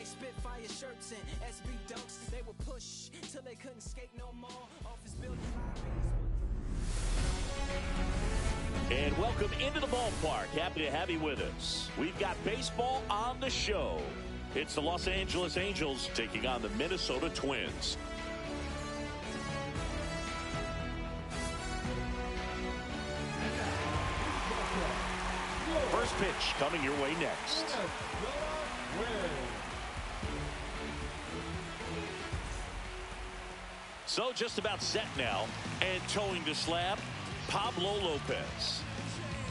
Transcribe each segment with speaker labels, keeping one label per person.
Speaker 1: they spit fire shirts and SB dunks. They would push till they couldn't skate no more. Office building
Speaker 2: And welcome into the ballpark. Happy to have you with us. We've got baseball on the show. It's the Los Angeles Angels taking on the Minnesota Twins. First pitch coming your way next. So just about set now, and towing the slab, Pablo Lopez.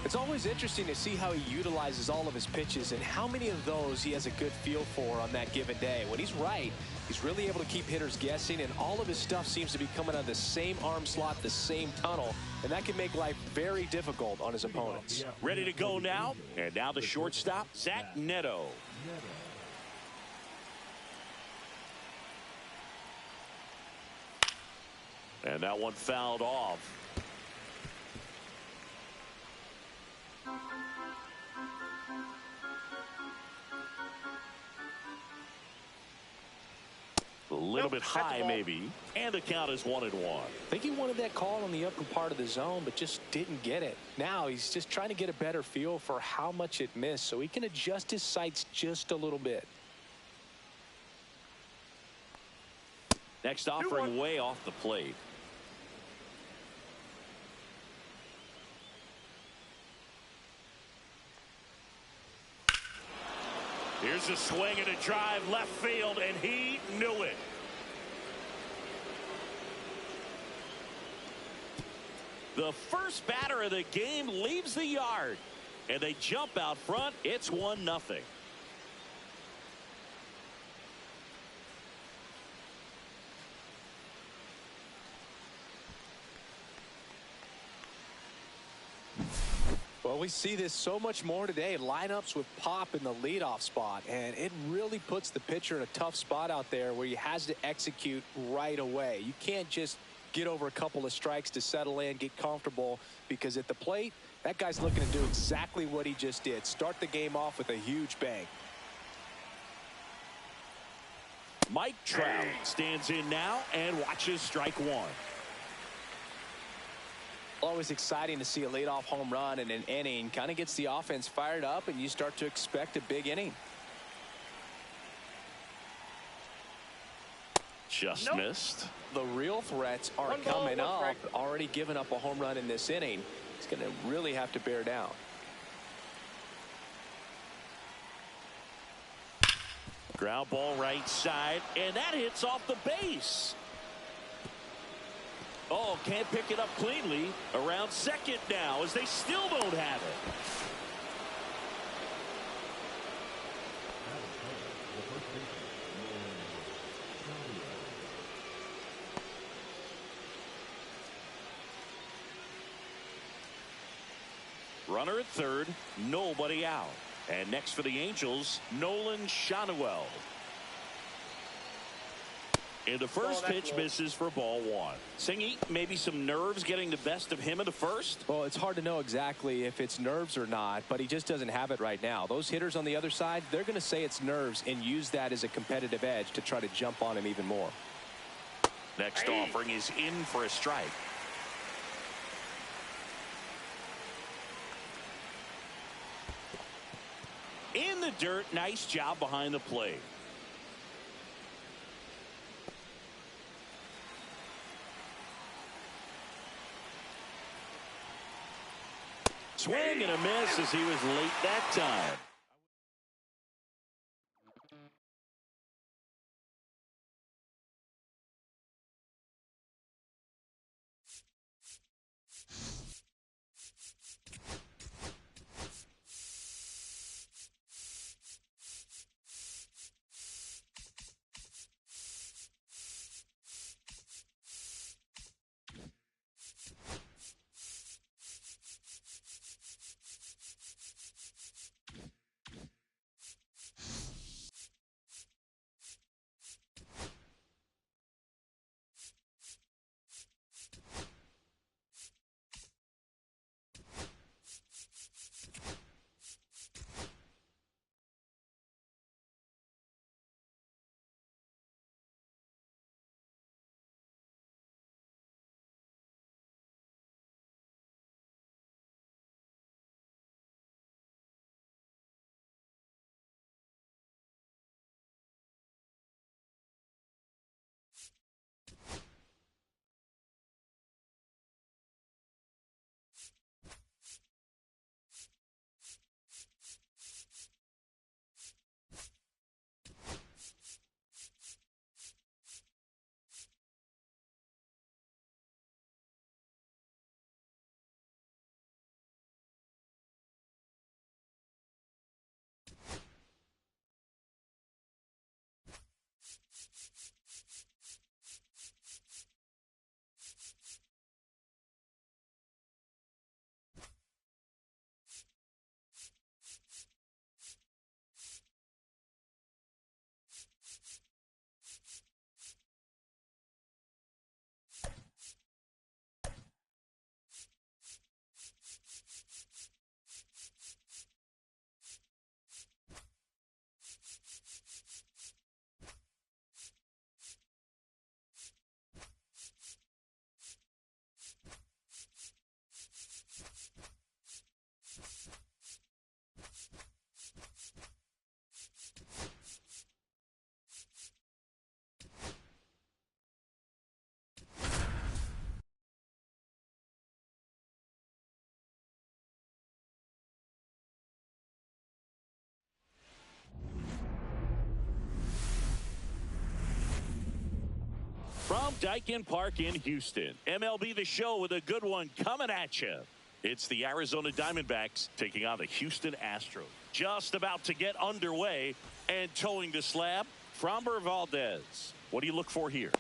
Speaker 3: It's always interesting to see how he utilizes all of his pitches and how many of those he has a good feel for on that given day. When he's right, he's really able to keep hitters guessing, and all of his stuff seems to be coming out of the same arm slot, the same tunnel, and that can make life very difficult on his opponents.
Speaker 2: Ready to go now, and now the shortstop, Zach Neto. And that one fouled off. A little bit high, maybe. And the count is 1-1.
Speaker 3: I think he wanted that call on the upper part of the zone, but just didn't get it. Now he's just trying to get a better feel for how much it missed so he can adjust his sights just a little bit.
Speaker 2: Next offering way off the plate. Here's a swing and a drive left field, and he knew it. The first batter of the game leaves the yard, and they jump out front. It's 1-0.
Speaker 3: Well, we see this so much more today. Lineups with Pop in the leadoff spot, and it really puts the pitcher in a tough spot out there where he has to execute right away. You can't just get over a couple of strikes to settle in, get comfortable, because at the plate, that guy's looking to do exactly what he just did. Start the game off with a huge bang.
Speaker 2: Mike Trout stands in now and watches strike one.
Speaker 3: Always exciting to see a leadoff home run in an inning. Kind of gets the offense fired up, and you start to expect a big inning.
Speaker 2: Just missed.
Speaker 3: The real threats are coming up. Already given up a home run in this inning. He's going to really have to bear down.
Speaker 2: Ground ball right side, and that hits off the base. Oh, can't pick it up cleanly. Around second now as they still don't have it. Runner at third, nobody out. And next for the Angels, Nolan Shanuel. And the first pitch misses for ball one. Singy, maybe some nerves getting the best of him in the first?
Speaker 3: Well, it's hard to know exactly if it's nerves or not, but he just doesn't have it right now. Those hitters on the other side, they're going to say it's nerves and use that as a competitive edge to try to jump on him even more.
Speaker 2: Next offering is in for a strike. In the dirt, nice job behind the plate. Swing and a miss as he was late that time. From Daikin Park in Houston, MLB The Show with a good one coming at you. It's the Arizona Diamondbacks taking on the Houston Astros. Just about to get underway and towing the slab, Framber Valdez. What do you look for here?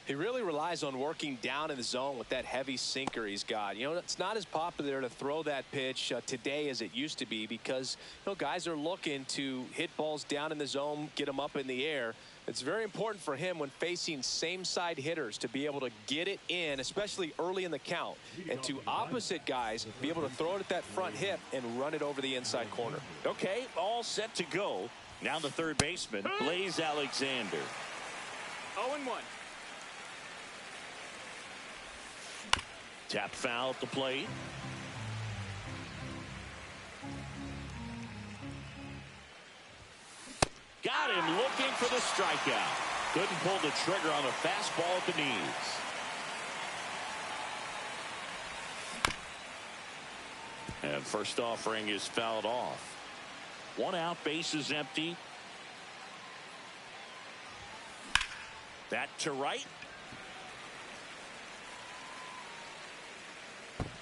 Speaker 3: He really relies on working down in the zone with that heavy sinker he's got. You know, it's not as popular to throw that pitch today as it used to be because, you know, guys are looking to hit balls down in the zone, get them up in the air. It's very important for him when facing same side hitters to be able to get it in, especially early in the count, and to opposite guys be able to throw it at that front hip and run it over the inside corner.
Speaker 2: Okay, all set to go. Now the third baseman, Blaze Alexander.
Speaker 1: 0-1.
Speaker 2: Tap foul at the plate. Got him looking for the strikeout. Couldn't pull the trigger on a fastball at the knees. And first offering is fouled off. 1 out, bases empty. That to right.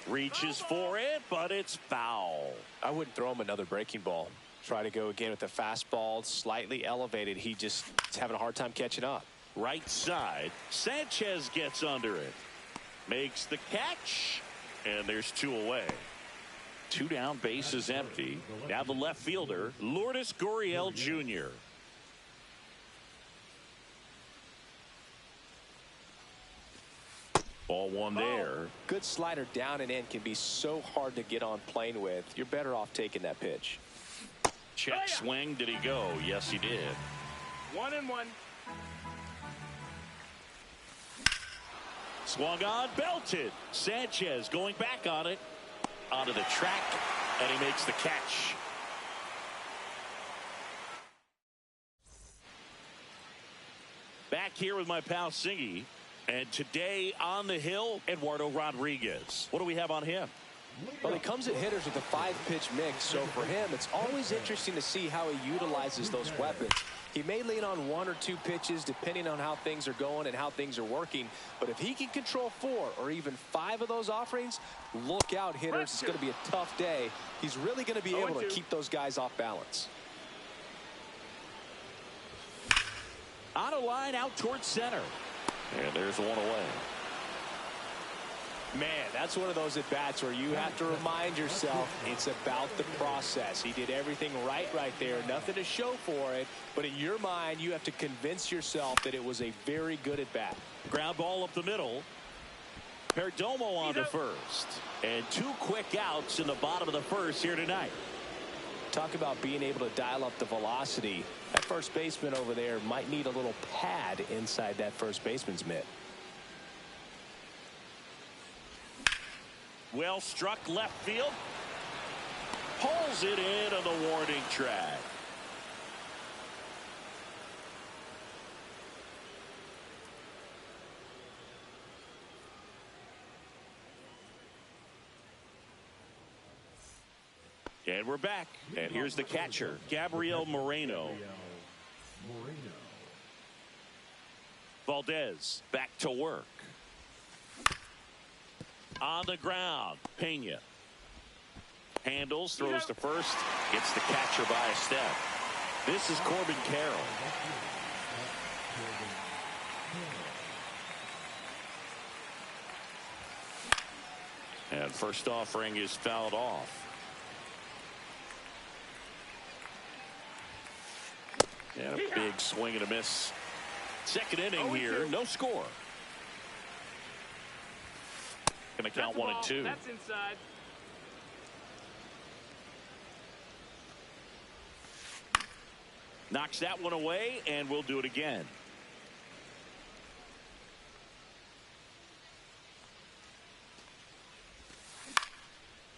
Speaker 2: Reaches for it, but it's foul.
Speaker 3: I wouldn't throw him another breaking ball. Try to go again with the fastball, slightly elevated. He just is having a hard time catching up.
Speaker 2: Right side. Sanchez gets under it. Makes the catch. And there's 2 away. 2 down, bases empty. Now the left fielder, Lourdes Gurriel Jr. Ball 1 there.
Speaker 3: Good slider down and in can be so hard to get on plane with. You're better off taking that pitch.
Speaker 2: Check swing. Did he go? Yes, he did.
Speaker 1: 1-1.
Speaker 2: Swung on, belted. Sanchez going back on it. Onto the track, and he makes the catch. Back here with my pal Singy. And today on the hill, Eduardo Rodriguez. What do we have on him?
Speaker 3: Well, he comes at hitters with a 5-pitch mix, so for him, it's always interesting to see how he utilizes those weapons. He may lean on 1 or 2 pitches depending on how things are going and how things are working, but if he can control 4 or even 5 of those offerings, look out, hitters. It's going to be a tough day. He's really going to be able to keep those guys off balance.
Speaker 2: On a line out towards center. And there's 1 away.
Speaker 3: Man, that's one of those at-bats where you have to remind yourself it's about the process. He did everything right there. Nothing to show for it. But in your mind, you have to convince yourself that it was a very good at-bat.
Speaker 2: Ground ball up the middle. Perdomo on to first. And 2 quick outs in the bottom of the first here tonight.
Speaker 3: Talk about being able to dial up the velocity. That first baseman over there might need a little pad inside that first baseman's mitt.
Speaker 2: Well struck left field. Pulls it in on the warning track. And we're back. And here's the catcher, Gabriel Moreno. Valdez back to work. On the ground, Pena. Handles, throws to first, gets the catcher by a step. This is Corbin Carroll. And first offering is fouled off. And a big swing and a miss. Second inning here, no score. Going to count 1 and 2.
Speaker 1: That's inside.
Speaker 2: Knocks that one away, and we'll do it again.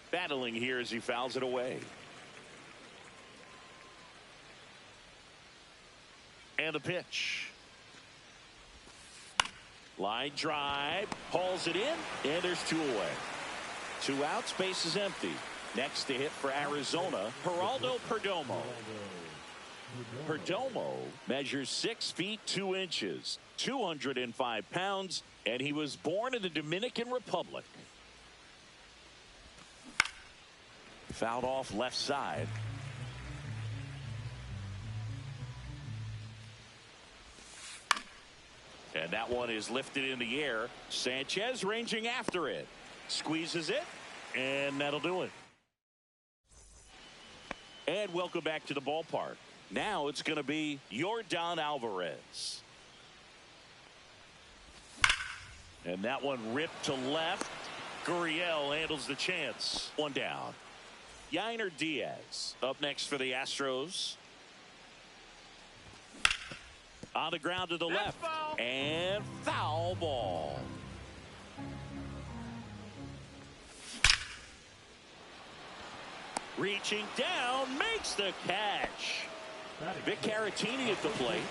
Speaker 2: Battling here as he fouls it away. And the pitch. Line drive, hauls it in, and there's 2 away. 2 outs, base is empty. Next to hit for Arizona, Geraldo Perdomo. Perdomo measures 6 feet 2 inches, 205 pounds, and he was born in the Dominican Republic. Fouled off left side. And that one is lifted in the air. Sanchez ranging after it. Squeezes it, and that'll do it. And welcome back to the ballpark. Now it's going to be Yordan Alvarez. And that one ripped to left. Gurriel handles the chance. One down. Yainer Diaz up next for the Astros. On the ground to the left.
Speaker 1: Foul.
Speaker 2: And foul ball. Reaching down, makes the catch. Vic Caratini at the plate.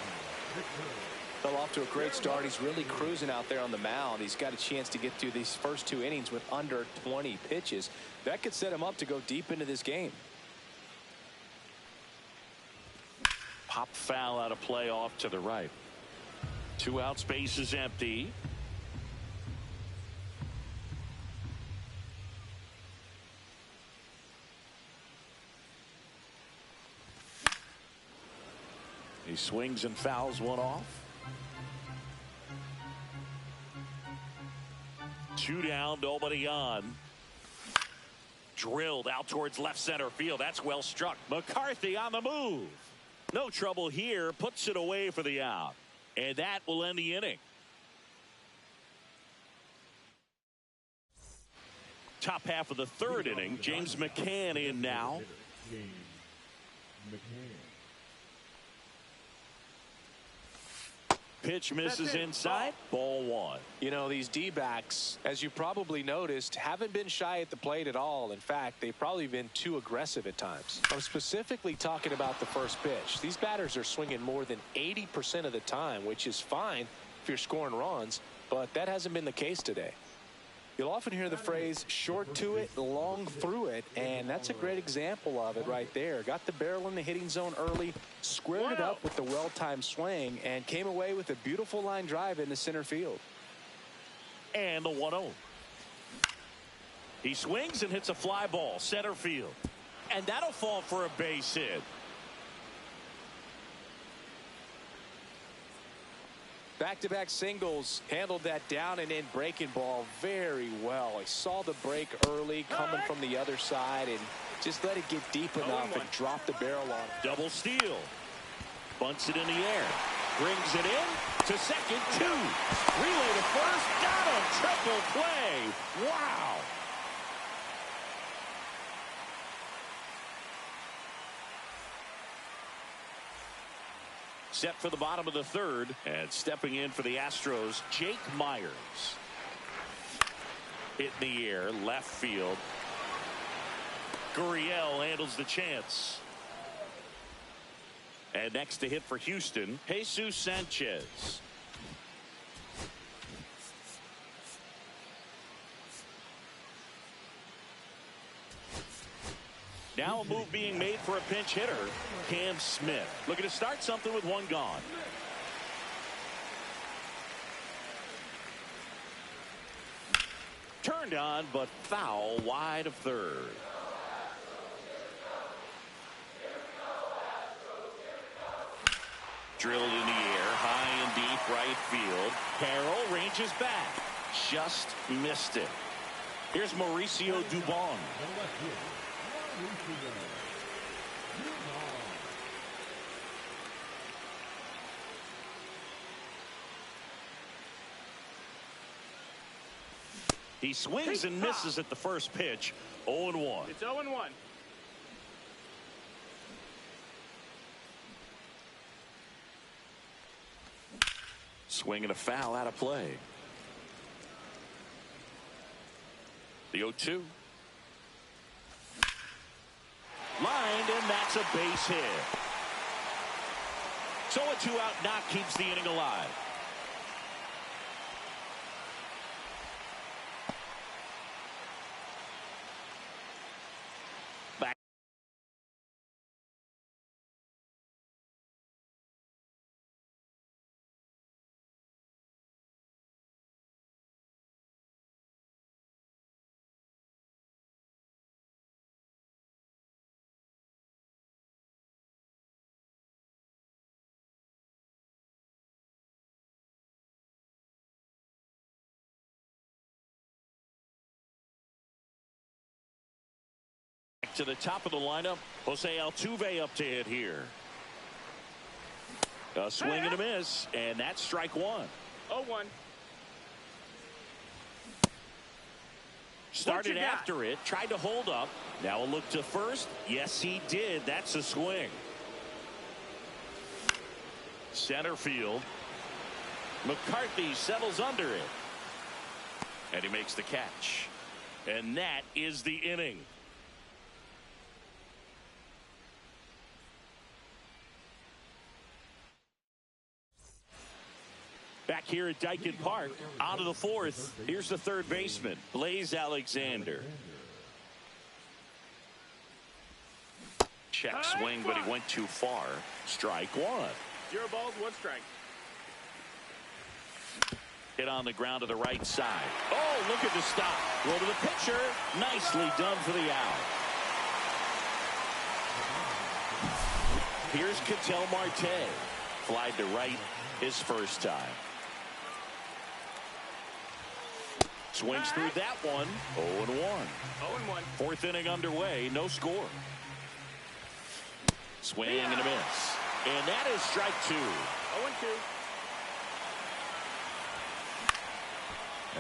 Speaker 3: Fell off to a great start. He's really cruising out there on the mound. He's got a chance to get through these first 2 innings with under 20 pitches. That could set him up to go deep into this game.
Speaker 2: Pop foul out of play off to the right. 2 out, space is empty. He swings and fouls one off. 2 down, nobody on. Drilled out towards left center field. That's well struck. McCarthy on the move. No trouble here. Puts it away for the out. And that will end the inning. Top half of the 3rd inning. James McCann in now. Pitch misses inside. Ball 1.
Speaker 3: You know, these D-backs, as you probably noticed, haven't been shy at the plate at all. In fact, they've probably been too aggressive at times. I'm specifically talking about the first pitch. These batters are swinging more than 80% of the time, which is fine if you're scoring runs, but that hasn't been the case today. You'll often hear the phrase short to it, long through it, and that's a great example of it right there. Got the barrel in the hitting zone early, squared it up with the well-timed swing, and came away with a beautiful line drive into center field.
Speaker 2: And the 1-0. He swings and hits a fly ball, center field. And that'll fall for a base hit.
Speaker 3: Back-to-back singles, handled that down and in breaking ball very well. He saw the break early coming from the other side and just let it get deep enough and drop the barrel on it.
Speaker 2: Double steal. Bunts it in the air. Brings it in to second, 2. Relay to first. Got him. Triple play. Wow. Set for the bottom of the 3rd, and stepping in for the Astros, Jake Myers. Hit in the air, left field. Gurriel handles the chance. And next to hit for Houston, Jesus Sanchez. Now a move being made for a pinch hitter, Cam Smith. Looking to start something with 1 gone. Turned on, but foul wide of 3rd. Drilled in the air, high and deep right field. Carroll ranges back. Just missed it. Here's Mauricio Dubon. He swings and misses at the first pitch. 0-1.
Speaker 1: It's 0-1.
Speaker 2: Swing and a foul out of play. The 0-2. Lined, and that's a base hit. So a 2-out knock keeps the inning alive. to the top of the lineup. Jose Altuve up to hit here. A swing and a miss, and that's strike one.
Speaker 4: 0-1.
Speaker 2: Started after it, tried to hold up. Now a look to first. Yes, he did. That's a swing. Center field. McCarthy settles under it. And he makes the catch. And that is the inning. Back here at Dyken Park, out of the fourth, here's the third baseman, Blaze Alexander. Check swing, but he went too far. Strike one.
Speaker 4: 0 balls, 1 strike.
Speaker 2: Hit on the ground to the right side. Oh, look at the stop. Go to the pitcher. Nicely done for the out. Here's Ketel Marte. Flied to right his first time. Swings through that one. 0-1.
Speaker 4: 0-1.
Speaker 2: Fourth inning underway. No score. Swing and a miss. And that is strike two.
Speaker 4: 0-2.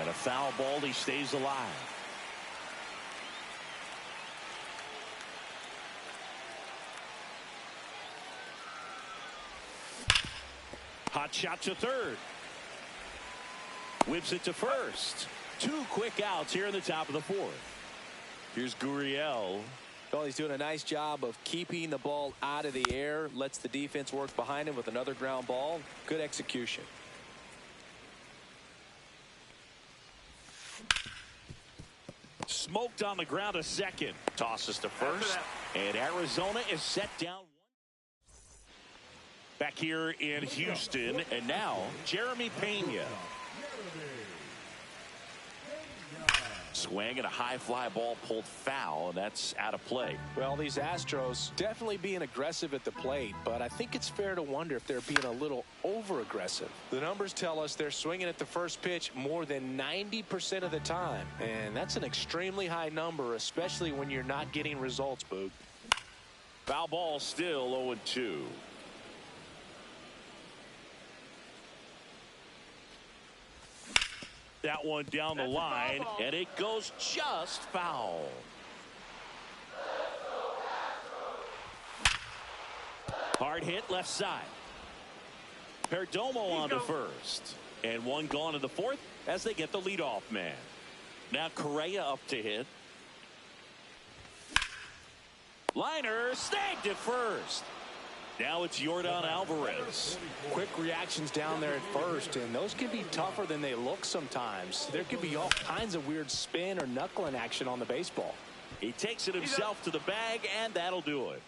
Speaker 2: And a foul ball. He stays alive. Hot shot to third. Whips it to first. 2 quick outs here in the top of the fourth. Here's Gurriel.
Speaker 3: Well, he's doing a nice job of keeping the ball out of the air. Lets the defense work behind him with another ground ball. Good execution.
Speaker 2: Smoked on the ground a second. Tosses to first. And Arizona is set down. Back here in Houston. And now Jeremy Pena. Swing and a high fly ball pulled foul, and that's out of play.
Speaker 3: Well, these Astros definitely being aggressive at the plate, but I think it's fair to wonder if they're being a little over aggressive. The numbers tell us they're swinging at the first pitch more than 90% of the time, and that's an extremely high number, especially when you're not getting results, Boog.
Speaker 2: Foul ball still 0-2. That one down the line, and it goes just foul. Hard hit left side. Perdomo on to first. And one gone in the fourth as they get the leadoff man. Now Correa up to hit. Liner snagged at first. Now it's Yordan Alvarez.
Speaker 3: Quick reactions down there at first, and those can be tougher than they look sometimes. There could be all kinds of weird spin or knuckling action on the baseball.
Speaker 2: He takes it himself to the bag, and that'll do it.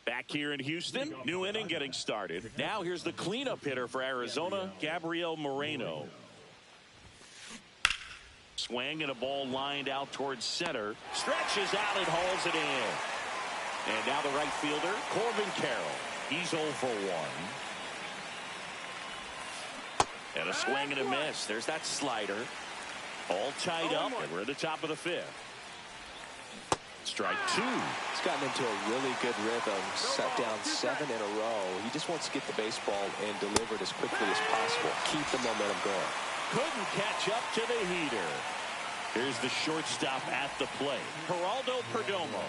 Speaker 2: Back here in Houston, new inning getting started. Now here's the cleanup hitter for Arizona, Gabriel Moreno. Swing and a ball lined out towards center. Stretches out and hauls it in. And now the right fielder, Corbin Carroll. He's 0 for 1. And a swing and a miss. There's that slider. All tied up, and we're at the top of the fifth. Strike two.
Speaker 3: He's gotten into a really good rhythm. Set down 7 in a row. He just wants to get the baseball and deliver it as quickly as possible. Keep the momentum going.
Speaker 2: Couldn't catch up to the heater. Here's the shortstop at the plate, Geraldo Perdomo.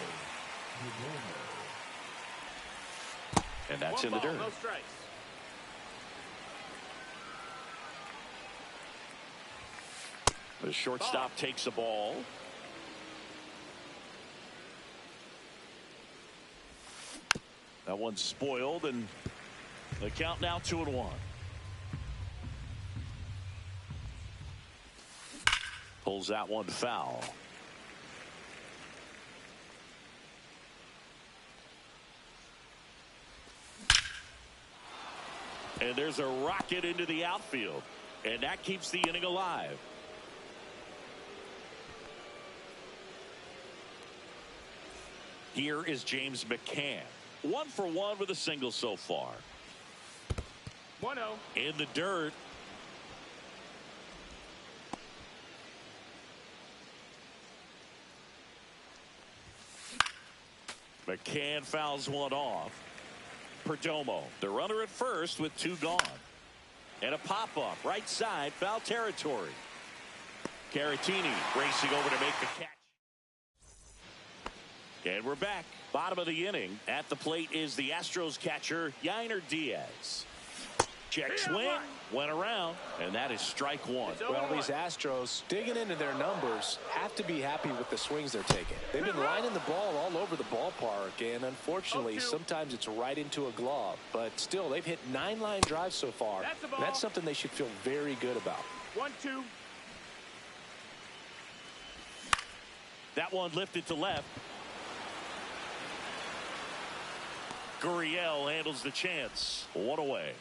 Speaker 2: And that's in the dirt.
Speaker 4: No strikes.
Speaker 2: The shortstop takes the ball. That one's spoiled, and the count now 2-1. Pulls that one foul. And there's a rocket into the outfield, and that keeps the inning alive. Here is James McCann. 1 for 1 with a single so far.
Speaker 4: 1-0.
Speaker 2: In the dirt. McCann fouls one off. Perdomo, the runner at first with 2 gone. And a pop-up right side, foul territory. Caratini racing over to make the catch. And we're back. Bottom of the inning. At the plate is the Astros catcher, Yainer Diaz. Check swing, went around, and that is strike 1.
Speaker 3: Well, these Astros, digging into their numbers, have to be happy with the swings they're taking. They've been lining the ball all over the ballpark, and unfortunately, sometimes it's right into a glove. But still, they've hit 9 line drives so far. That's something they should feel very good about.
Speaker 4: 1-2.
Speaker 2: That one lifted to left. Gurriel handles the chance. 1 away.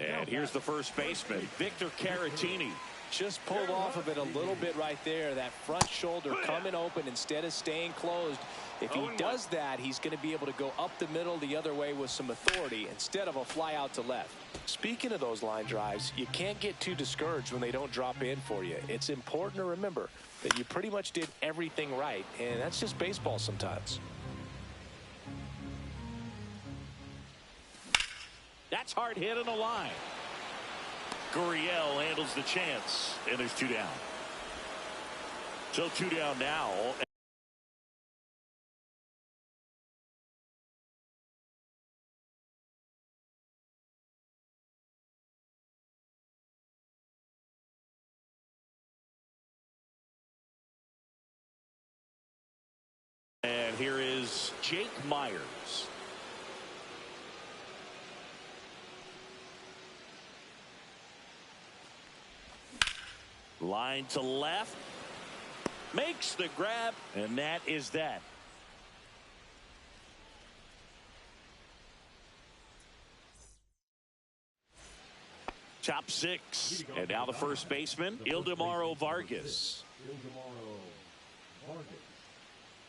Speaker 2: And here's the first baseman, Victor Caratini.
Speaker 3: Just pulled off of it a little bit right there. That front shoulder coming open instead of staying closed. If he does that, he's going to be able to go up the middle the other way with some authority instead of a fly out to left. Speaking of those line drives, you can't get too discouraged when they don't drop in for you. It's important to remember that you pretty much did everything right, and that's just baseball sometimes.
Speaker 2: That's hard hit on the line. Gurriel handles the chance, and there's 2 down. So 2 down now. And here is Jake Myers. Line to left. Makes the grab, and that is that. Top 6. And now the first baseman, Ildemaro Vargas.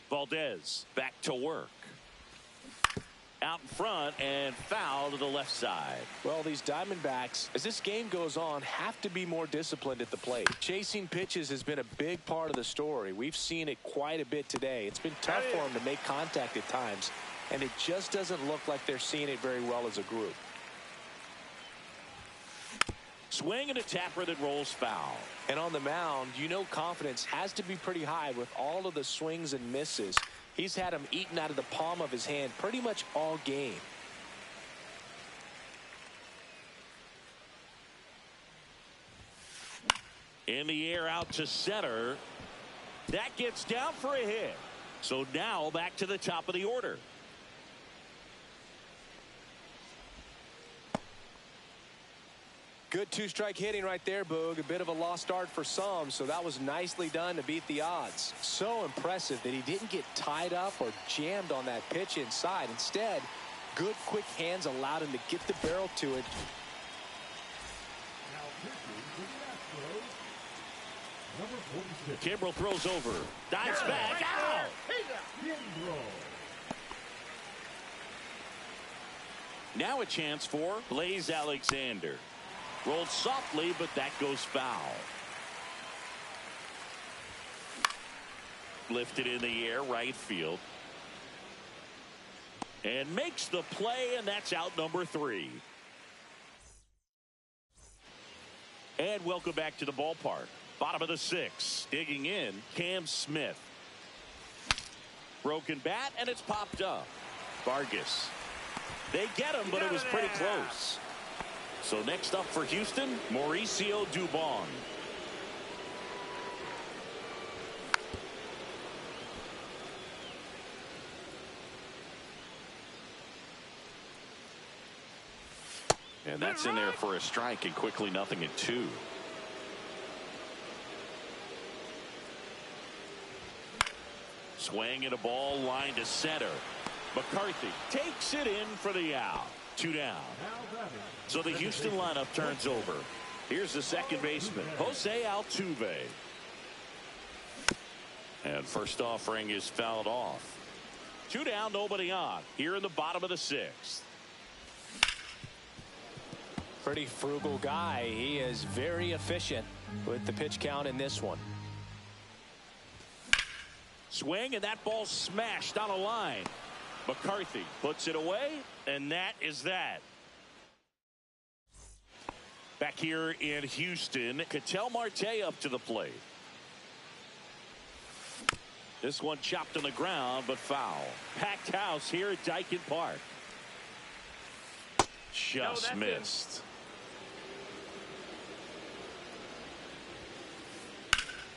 Speaker 2: Valdez back to work. Out in front and foul to the left side.
Speaker 3: Well, these Diamondbacks, as this game goes on, have to be more disciplined at the plate. Chasing pitches has been a big part of the story. We've seen it quite a bit today. It's been tough for them to make contact at times, and it just doesn't look like they're seeing it very well as a group.
Speaker 2: Swing and a tapper that rolls foul.
Speaker 3: And on the mound, you know confidence has to be pretty high with all of the swings and misses. He's had them eaten out of the palm of his hand pretty much all game.
Speaker 2: In the air out to center. That gets down for a hit. So now back to the top of the order.
Speaker 3: Good 2-strike hitting right there, Boog. A bit of a lost start for some, so that was nicely done to beat the odds. So impressive that he didn't get tied up or jammed on that pitch inside. Instead, good quick hands allowed him to get the barrel to it.
Speaker 2: Kimbrel throws over. Dives back. Out! Now a chance for Blaze Alexander. Rolled softly, but that goes foul. Lifted in the air, right field. And makes the play, and that's out number 3. And welcome back to the ballpark. Bottom of the 6th. Digging in, Cam Smith. Broken bat, and it's popped up. Vargas. They get him, but it was pretty close. So next up for Houston, Mauricio Dubon. And that's in there for a strike, and quickly 0-2. Swing and a ball line to center. McCarthy takes it in for the out. 2 down. So the Houston lineup turns over. Here's the second baseman, Jose Altuve. And first offering is fouled off. 2 down, nobody on. Here in the bottom of the 6th.
Speaker 3: Pretty frugal guy. He is very efficient with the pitch count in this one.
Speaker 2: Swing, and that ball smashed on a line. McCarthy puts it away, and that is that. Back here in Houston, Ketel Marte up to the plate. This one chopped on the ground, but foul. Packed house here at Daikin Park. Just missed.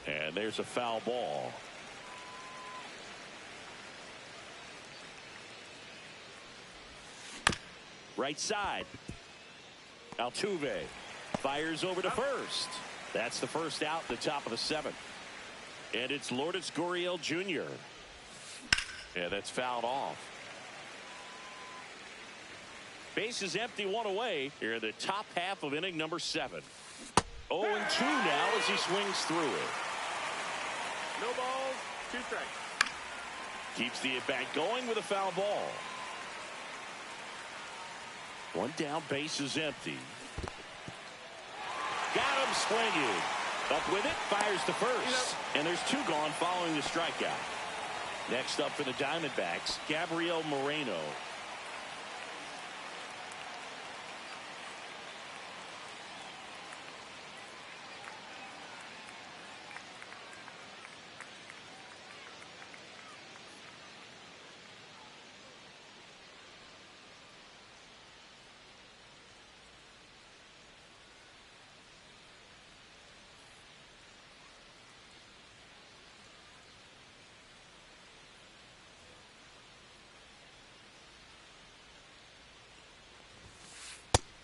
Speaker 2: And there's a foul ball. Right side. Altuve fires over to first. That's the first out at the top of the seventh. And it's Lourdes Gurriel Jr. Yeah, that's fouled off. Base is empty, one away here in the top half of inning number 7. 0-2 now as he swings through it.
Speaker 4: No balls, 2 strikes.
Speaker 2: Keeps the at-bat going with a foul ball. One down, base is empty. Got him swinging. Up with it, fires to first. And there's 2 gone following the strikeout. Next up for the Diamondbacks, Gabriel Moreno.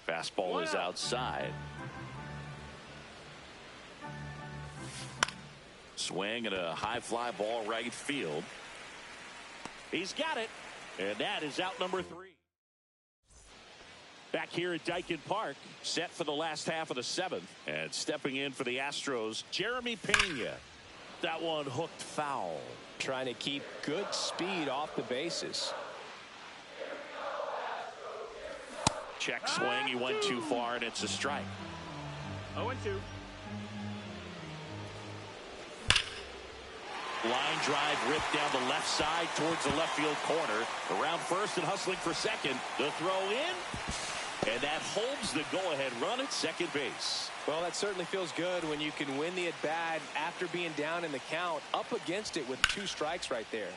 Speaker 2: Fastball is outside. Swing and a high fly ball right field. He's got it. And that is out number 3. Back here at Daikin Park, set for the last half of the 7th. And stepping in for the Astros, Jeremy Pena. That one hooked foul.
Speaker 3: Trying to keep good speed off the bases.
Speaker 2: Check swing. He went too far, and it's a strike.
Speaker 4: 0-2.
Speaker 2: Line drive ripped down the left side towards the left field corner. Around first and hustling for second. The throw in. And that holds the go-ahead run at second base.
Speaker 3: Well, that certainly feels good when you can win the at-bat after being down in the count. Up against it with 2 strikes right there.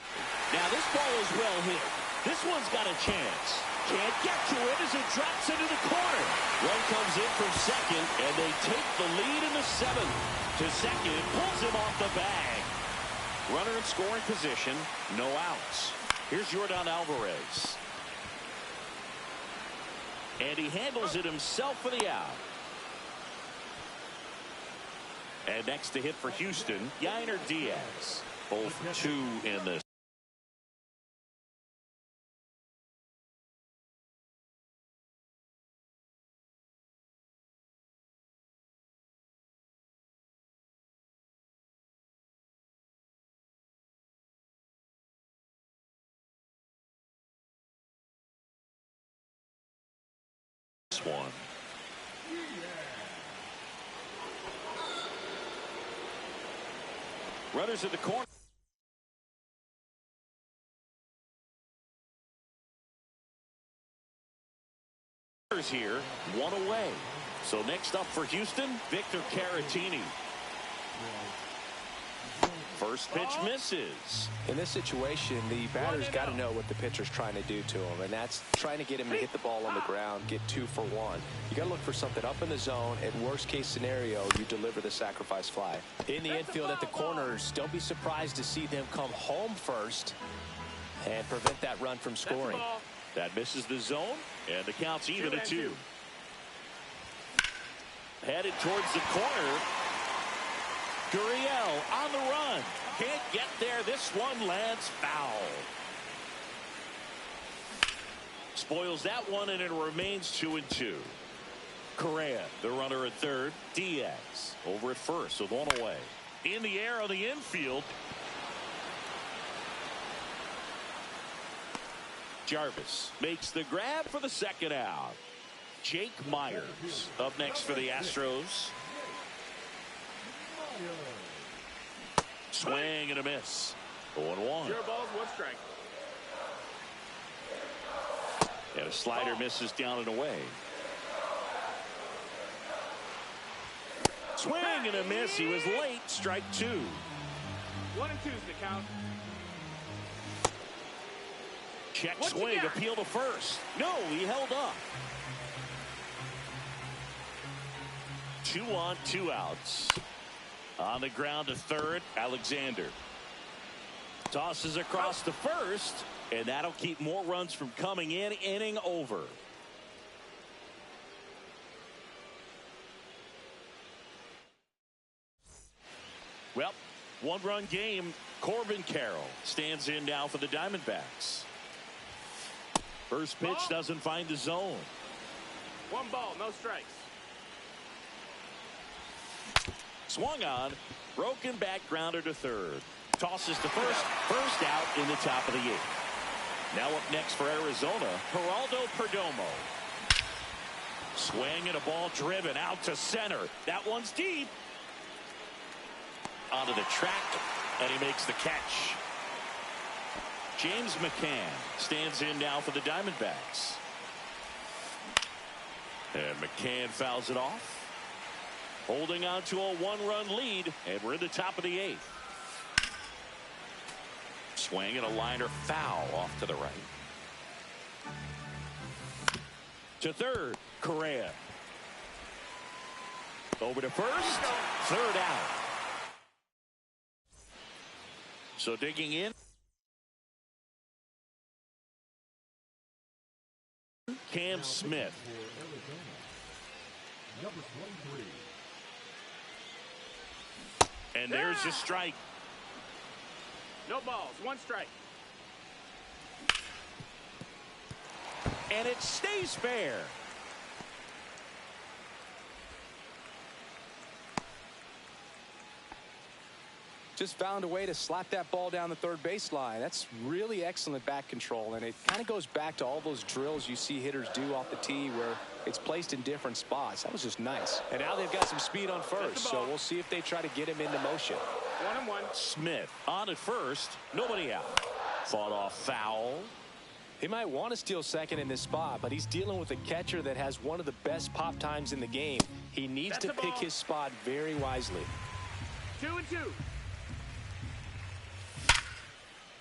Speaker 2: Now this ball is well hit. This one's got a chance. Can't get to it as it drops into the corner. Run comes in from second, and they take the lead in the 7th. To second, pulls him off the bag. Runner in scoring position, no outs. Here's Yordan Alvarez. And he handles it himself for the out. And next to hit for Houston, Yainer Diaz. Both 2 in this. One. Runners at the corner. Here, 1 away. So next up for Houston, Victor Caratini. First pitch misses.
Speaker 3: In this situation, the batter's got to know what the pitcher's trying to do to him, and that's trying to get him to hit the ball on the ground, get 2 for 1. You got to look for something up in the zone. At worst case scenario, you deliver the sacrifice fly. In the infield at the corners, don't be surprised to see them come home first and prevent that run from scoring.
Speaker 2: That misses the zone, and the count's even at 2. Headed towards the corner. Gurriel on the run. Can't get there. This one lands foul. Spoils that one, and it remains 2-2. Correa, the runner at third. Diaz over at first with 1 away. In the air on the infield. Jarvis makes the grab for the second out. Jake Myers up next for the Astros. Swing and a miss. 0-1.
Speaker 4: 0 balls, 1 strike.
Speaker 2: And a slider misses down and away. Swing and a miss. He was late. Strike two.
Speaker 4: 1 and 2's the count.
Speaker 2: Check swing. Appeal to first. No, he held up. 2 on, 2 outs. On the ground to third, Alexander. Tosses across to first, and that'll keep more runs from coming in. Inning over. Well, 1-run game. Corbin Carroll stands in now for the Diamondbacks. First pitch doesn't find the zone.
Speaker 4: 1 ball, no strikes.
Speaker 2: Swung on, broken back grounder to third. Tosses to first out in the top of the 8th. Now up next for Arizona, Geraldo Perdomo. Swing and a ball driven out to center. That one's deep. Onto the track, and he makes the catch. James McCann stands in now for the Diamondbacks. And McCann fouls it off. Holding on to a 1-run lead, and we're in the top of the 8th. Swing and a liner foul off to the right. To third, Correa. Over to first, third out. So digging in. Cam Smith. And there's a strike.
Speaker 4: No balls, 1 strike.
Speaker 2: And it stays fair.
Speaker 3: Just found a way to slap that ball down the third baseline. That's really excellent back control, and it kind of goes back to all those drills you see hitters do off the tee where it's placed in different spots. That was just nice. And now they've got some speed on first, so we'll see if they try to get him into motion.
Speaker 4: 1 and 1.
Speaker 2: Smith on at first, nobody out. Fought off foul.
Speaker 3: He might want to steal second in this spot, but he's dealing with a catcher that has one of the best pop times in the game. He needs to pick his spot very wisely.
Speaker 4: 2 and 2.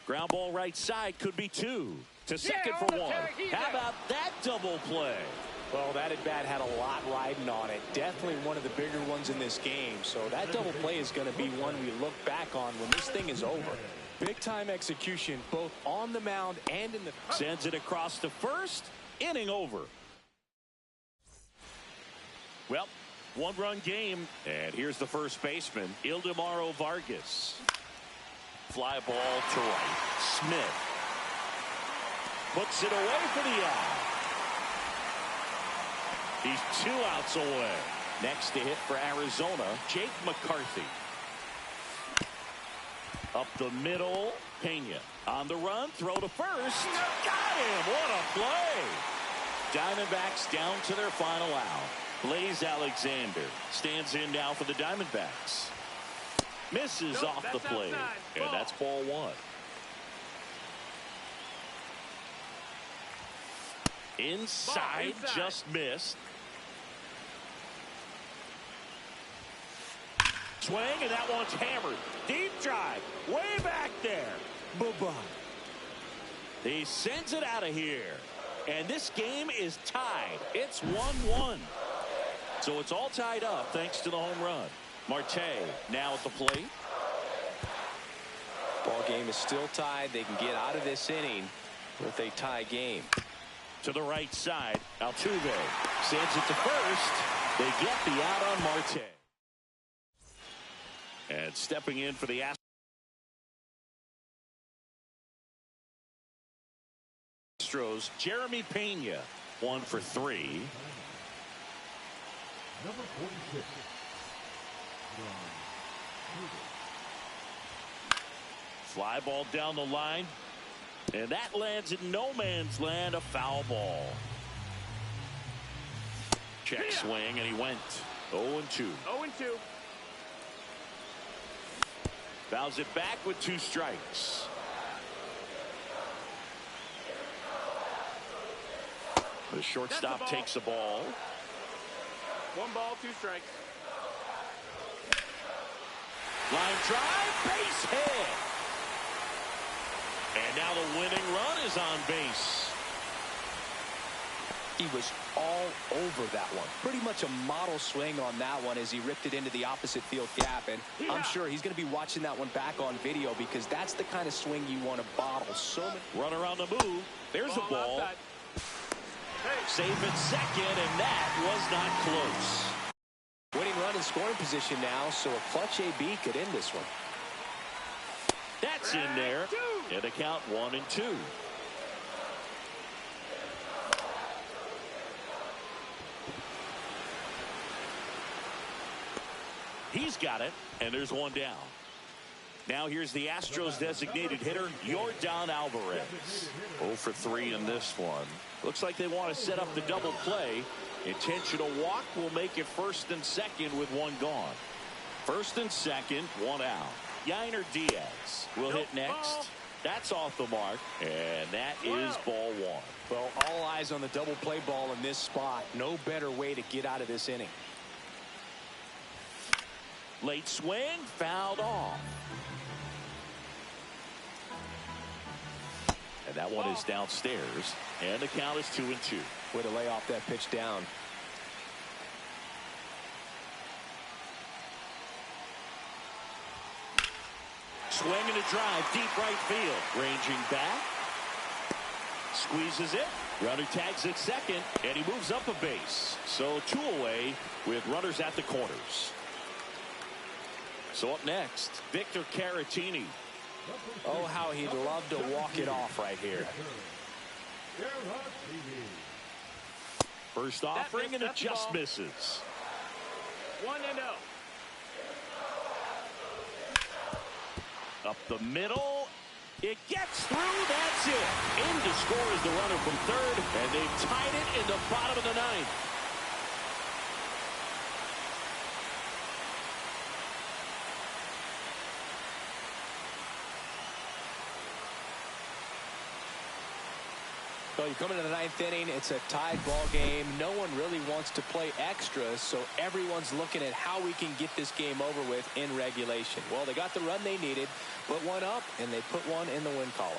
Speaker 2: Ground ball right side, could be 2. To second for 1. How about that double play?
Speaker 3: Well, that at bat had a lot riding on it. Definitely one of the bigger ones in this game. So that double play is going to be one we look back on when this thing is over. Big time execution both on the mound and in the...
Speaker 2: Sends it across to first. Inning over. Well, 1-run game. And here's the first baseman, Ildemaro Vargas. Fly ball to right. Smith puts it away for the out. He's 2 outs away. Next to hit for Arizona, Jake McCarthy. Up the middle, Pena. On the run, throw to first. Got him! What a play! Diamondbacks down to their final out. Blaze Alexander stands in now for the Diamondbacks. Misses off the plate. And that's ball 1. Inside, just missed. Swing, and that one's hammered. Deep drive, way back there. Bye-bye. He sends it out of here. And this game is tied. It's 1-1. So it's all tied up thanks to the home run. Marte now at the plate.
Speaker 3: Ball game is still tied. They can get out of this inning with a tie game.
Speaker 2: To the right side, Altuve sends it to first. They get the out on Marte. And stepping in for the Astros, Jeremy Pena, 1 for 3.
Speaker 5: Number 46.
Speaker 2: Fly ball down the line. And that lands in no man's land, a foul ball. Check swing, and he went 0-2.
Speaker 4: 0 and 2.
Speaker 2: Fouls it back with 2 strikes. The shortstop
Speaker 4: ball.
Speaker 2: takes the ball.
Speaker 4: 1 ball, 2 strikes.
Speaker 2: Line drive, base hit. And now the winning run is on base.
Speaker 3: He was all over that one. Pretty much a model swing on that one as he ripped it into the opposite field gap. And I'm sure he's going to be watching that one back on video because that's the kind of swing you want to bottle.
Speaker 2: Runner on the move. There's a ball.
Speaker 4: Outside.
Speaker 2: Safe at second, and that was not close.
Speaker 3: Winning run in scoring position now, so a clutch AB could end this one.
Speaker 2: That's in there. And the count 1-2. He's got it, and there's one down. Now here's the Astros designated hitter, Yordan Alvarez. 0 for 3 in this one. Looks like they want to set up the double play. Intentional walk will make it 1st and 2nd with 1 gone. 1st and 2nd, 1 out. Yainer Diaz will hit next. That's off the mark, and that is ball 1.
Speaker 3: Well, all eyes on the double play ball in this spot. No better way to get out of this inning.
Speaker 2: Late swing, fouled off. And that one is downstairs, and the count is 2-2.
Speaker 3: Way to lay off that pitch down.
Speaker 2: Swing and a drive, deep right field. Ranging back. Squeezes it. Runner tags at second, and he moves up a base. So 2 away with runners at the corners. So up next, Victor Caratini.
Speaker 3: Oh, how he'd love to walk it off right here.
Speaker 2: First offering, and it just misses.
Speaker 4: 1-0.
Speaker 2: Up the middle. It gets through. That's it. In to score is the runner from 3rd, and they've tied it in the bottom of the 9th.
Speaker 3: So you come into the 9th inning, it's a tied ball game. No one really wants to play extra, so everyone's looking at how we can get this game over with in regulation. Well, they got the run they needed, put 1 up, and they put 1 in the win column.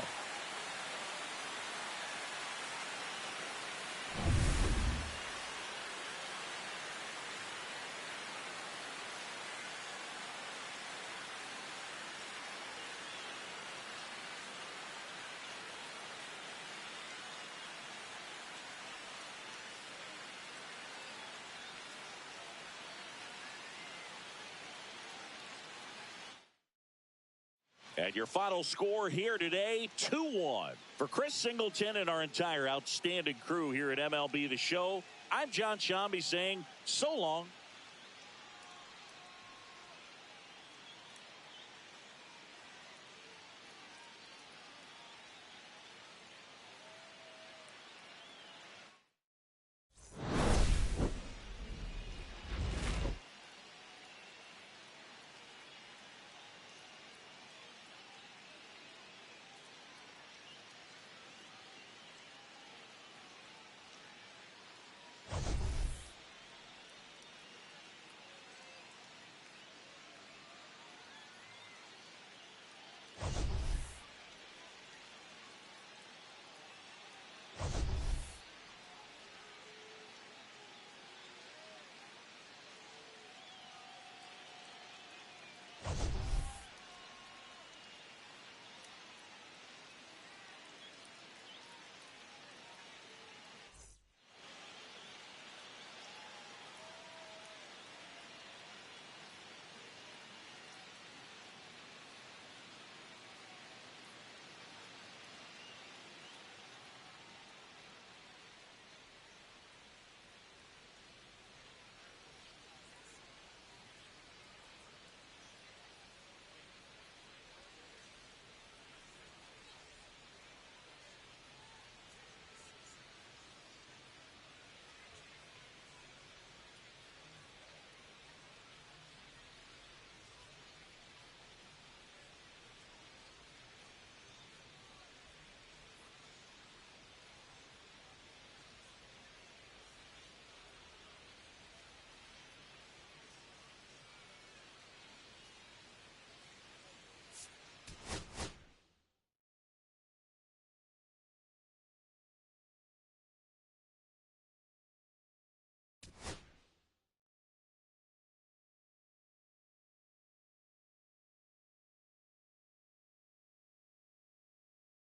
Speaker 2: And your final score here today, 2-1. For Chris Singleton and our entire outstanding crew here at MLB The Show, I'm John Shambi saying so long.